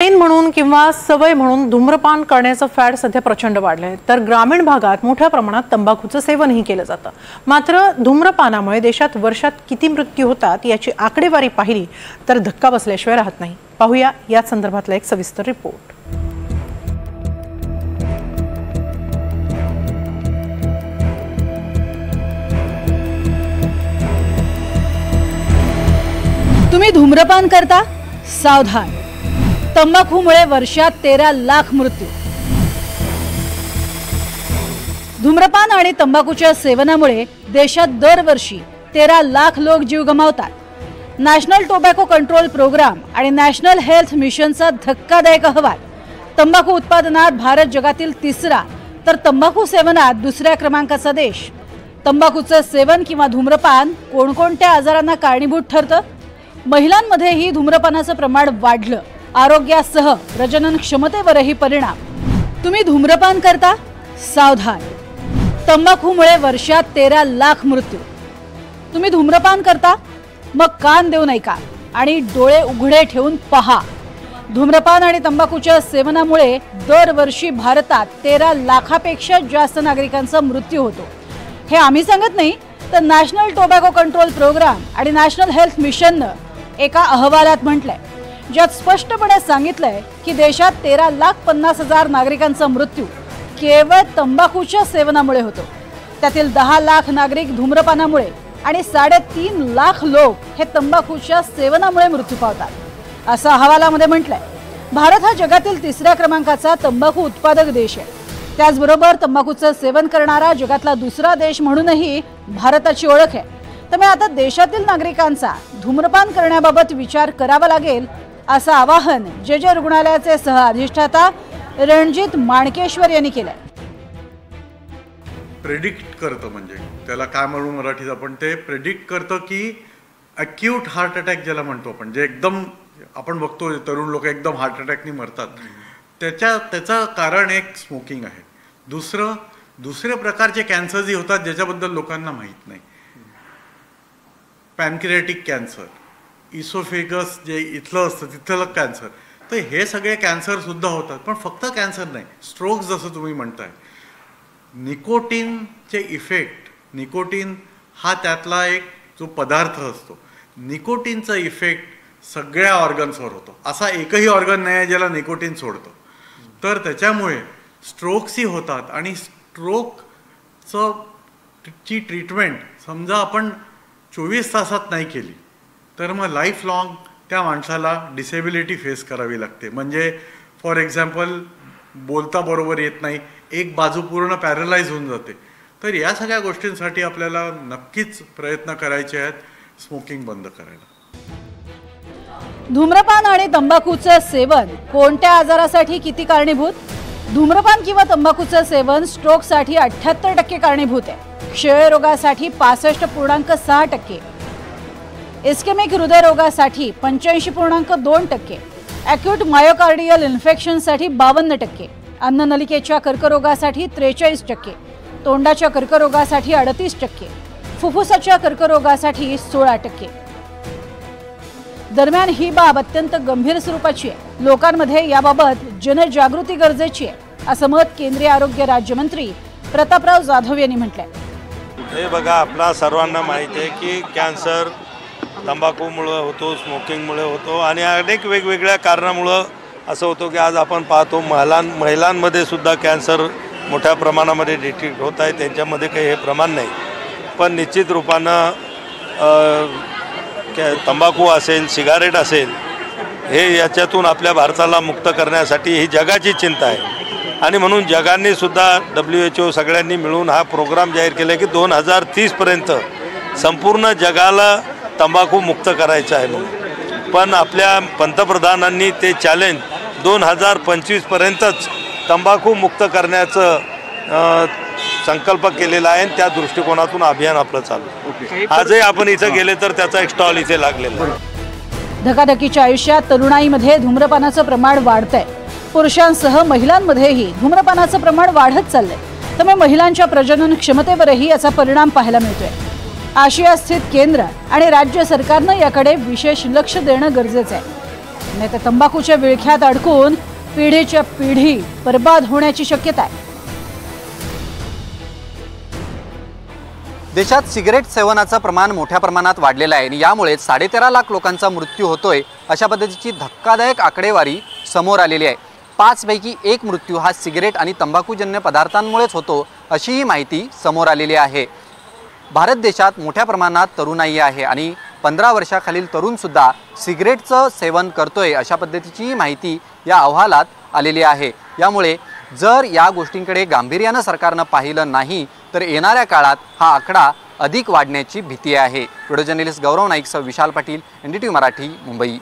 Train म्हणून किंवा सवय म्हणून धूम्रपान करण्याचं फॅड सध्या प्रचंड वाढलंय। तर ग्रामीण भागात मोठ्या प्रमाणात तंबाखूचं सेवनही केलं जातं। मात्र धूम्रपानामुळे देशात वर्षात किती मृत्यू होतात याची आकडेवारी पाहिली तर धक्का बसल्याशिवाय राहत नाही। पाहूया या संदर्भातला एक सविस्तर रिपोर्ट। तुम्ही धूम्रपान करता? सावधान, तंबाखूमुळे वर्षात 13 लाख मृत्यू। धूम्रपान आणि तंबाखूच्या सेवनामुळे देशात दरवर्षी 13 लाख लोक जीव गमावतात। नॅशनल टोबॅको कंट्रोल प्रोग्राम आणि नॅशनल हेल्थ मिशनचा धक्कादायक अहवाल। तंबाखू उत्पादनात भारत जगातील 3रा तर तंबाखू सेवनात 2ऱ्या क्रमांकाचा देश। तंबाखूचं सेवन किंवा धूम्रपान कोणकोणत्या आजारांना कारणीभूत ठरतं? महिलांमध्येही धूम्रपानाचं प्रमाण वाढलं। आरोग्यासह प्रजनन क्षमतेवरही परिणाम। तुम्ही धूम्रपान करता? सावधान, तंबाखूमुळे वर्षात 13 लाख मृत्यू। तुम्ही धूम्रपान करता? मग कान देऊ नका आणि डोळे उघडे ठेवून पहा। धूम्रपान आणि तंबाखूच्या सेवनामुळे दरवर्षी भारतात 13 लाखापेक्षा जास्त नागरिकांचा मृत्यू होतो। हे आम्ही सांगत नाही, तर नॅशनल टोबॅको कंट्रोल प्रोग्राम आणि नॅशनल हेल्थ मिशननं एका अहवालात म्हटलंय, ज्यात स्पष्टपणे सांगितलंय की देशात 13,50,000 नागरिकांचा मृत्यू केवळ तंबाखूच्या सेवनामुळे होतो। त्यातील 10 लाख नागरिक धूम्रपानामुळे आणि 3.5 लाख लोक हे तंबाखूच्या सेवनामुळे मृत्यू पावतात, असं अहवालामध्ये म्हटलंय। भारत हा जगातील 3ऱ्या क्रमांकाचा तंबाखू उत्पादक देश आहे। त्याचबरोबर तंबाखूचं सेवन करणारा जगातला 2रा देश म्हणूनही भारताची ओळख आहे। त्यामुळे आता देशातील नागरिकांचा धूम्रपान करण्याबाबत विचार करावा लागेल, असं आवाहन जे रुग्णालयाचे सह अधिष्ठाता रणजित माणकेश्वर यांनी केलंय। प्रेडिक्ट करतं, म्हणजे त्याला काय म्हणू मराठीत आपण, ते प्रेडिक्ट करतं की अक्यूट हार्ट अटॅक ज्याला म्हणतो आपण, जे एकदम आपण बघतो तरुण लोक एकदम हार्ट अटॅकनी मरतात, त्याचं कारण एक स्मोकिंग आहे। दुसरे प्रकारचे कॅन्सरही होतात ज्याच्याबद्दल लोकांना माहीत नाही। पॅनक्रियाटिक कॅन्सर, इसोफेगस जे इथलं असतं तिथलं कॅन्सर, तर हे सगळे कॅन्सर सुद्धा होतात। पण फक्त कॅन्सर नाही, स्ट्रोक्स जसं तुम्ही म्हणताय, निकोटीनचे इफेक्ट, निकोटीन हा त्यातला एक जो पदार्थ असतो, निकोटीनचा इफेक्ट सगळ्या ऑर्गन्सवर होतो। असा एकही ऑर्गन नाही आहे ज्याला निकोटीन सोडतो। तर त्याच्यामुळे स्ट्रोक्सही होतात आणि ची ट्रीटमेंट समजा आपण 24 तासात नाही केली तर मग लाईफ लॉंग त्या माणसाला डिसेबिलिटी फेस करावी लागते। म्हणजे फॉर एक्झाम्पल बोलता बरोबर येत नाही, एक बाजू पूर्ण पॅरलाइज होऊन जाते। तर या सगळ्या गोष्टींसाठी आपल्याला नक्कीच प्रयत्न करायचे आहेत स्मोकिंग बंद करायला। धूम्रपान आणि तंबाखूचं सेवन कोणत्या आजारासाठी किती कारणीभूत? धूम्रपान किंवा तंबाखूचं सेवन स्ट्रोकसाठी 78% कारणीभूत आहे, क्षयरोगासाठी 65.6%, इस्केमिक हृदयरोगासाठी 85.2%, अॅक्यूट मायोकार्डियल इन्फेक्शनसाठी 52%, अन्ननलिकेच्या कर्करोगासाठी 43%, तोंडाच्या कर्करोगासाठी 38%, फुफ्फुसाच्या कर्करोगासाठी 16%। दरम्यान ही बाब अत्यंत गंभीर स्वरूपाची आहे। लोकांमध्ये याबाबत जनजागृती गरजेची आहे, असं मत केंद्रीय आरोग्य राज्यमंत्री प्रतापराव जाधव यांनी म्हटलंय। हे बघा, आपला सर्वांना माहिती आहे की कॅन्सर तंबाखूमुळे होतो, स्मोकिंगमुळे होतो आणि अनेक वेगवेगळ्या कारणामुळे असं होतं की आज आपण पाहतो महिलांमध्ये सुद्धा कॅन्सर मोठ्या प्रमाणामध्ये डिटेक्ट होत आहे। त्यांच्यामध्ये काही हे प्रमाण नाही, पण निश्चित रूपानं तंबाखू असेल, सिगारेट असेल, हे याच्यातून आपल्या भारताला मुक्त करण्यासाठी ही जगाची चिंता आहे। आणि म्हणून जगाने सुद्धा WHO सगळ्यांनी मिळून हा प्रोग्राम जाहीर केला की 2030पर्यंत संपूर्ण जगाला तंबाखू मुक्त करायचं आहे म्हणून। पण आपल्या पंतप्रधानांनी ते चॅलेंज 2025पर्यंतच तंबाखू मुक्त करण्याचं संकल्प केलेला आहे। त्या दृष्टिकोनातून अभियान आपलं चालू आहे। आजही आपण इथं गेले तर त्याचा एक स्टॉल इथे लागलेला आहे। धकाधकीच्या आयुष्यात तरुणाईमध्ये धूम्रपानाचं प्रमाण वाढतंय। पुरुषांसह महिलांमध्येही धूम्रपानाचं प्रमाण वाढत चाललंय। त्यामुळे महिलांच्या प्रजनन क्षमतेवरही याचा परिणाम पाहायला मिळतोय। आशिया स्थित केंद्र आणि राज्य सरकारनं याकडे विशेष लक्ष देणं गरजेचं आहे। नाहीतर तंबाखूच्या विळख्यात अडकून पिढीच्या पिढी बर्बाद होण्याची शक्यता आहे। देशात सिगरेट सेवनाचं प्रमाण मोठ्या प्रमाणात वाढलेलं आहे आणि यामुळे 13.5 लाख लोकांचा मृत्यू होतोय अशा पद्धतीची धक्कादायक आकडेवारी समोर आलेली आहे। 5 पैकी 1 मृत्यू हा सिगरेट आणि तंबाखूजन्य पदार्थांमुळेच होतो अशीही माहिती समोर आलेली आहे। भारत देशात मोठ्या प्रमाणात तरुणाई आहे आणि 15 वर्षाखालील तरुणसुद्धा सिगरेटचं सेवन करतोय अशा पद्धतीची माहिती या अहवालात आलेली आहे। यामुळे जर या गोष्टींकडे गांभीर्यानं सरकारनं पाहिलं नाही तर येणाऱ्या काळात हा आकडा अधिक वाढण्याची भीती आहे। व्हिडिओ जर्नलिस्ट गौरव नाईकसह विशाल पाटील, NDTV मराठी, मुंबई।